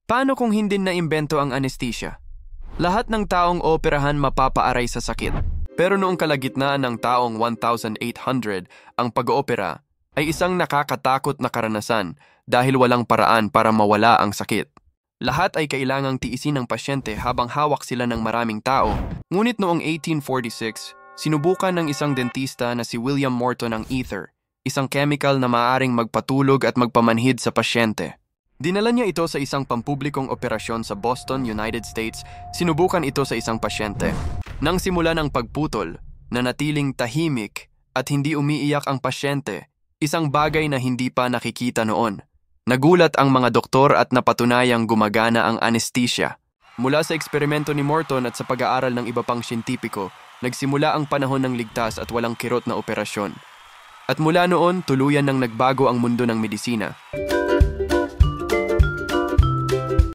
Paano kung hindi naimbento ang anesthesia? Lahat ng taong operahan mapapaaray sa sakit. Pero noong kalagitnaan ng taong 1800, ang pag-oopera ay isang nakakatakot na karanasan dahil walang paraan para mawala ang sakit. Lahat ay kailangang tiisin ng pasyente habang hawak sila ng maraming tao. Ngunit noong 1846, sinubukan ng isang dentista na si William Morton ang ether, isang chemical na maaaring magpatulog at magpamanhid sa pasyente. Dinala niya ito sa isang pampublikong operasyon sa Boston, United States. Sinubukan ito sa isang pasyente. Nang simula ng pagputol, nanatiling tahimik at hindi umiiyak ang pasyente, isang bagay na hindi pa nakikita noon. Nagulat ang mga doktor at napatunayang gumagana ang anesthesia. Mula sa eksperimento ni Morton at sa pag-aaral ng iba pang siyentipiko, nagsimula ang panahon ng ligtas at walang kirot na operasyon. At mula noon, tuluyan nang nagbago ang mundo ng medisina.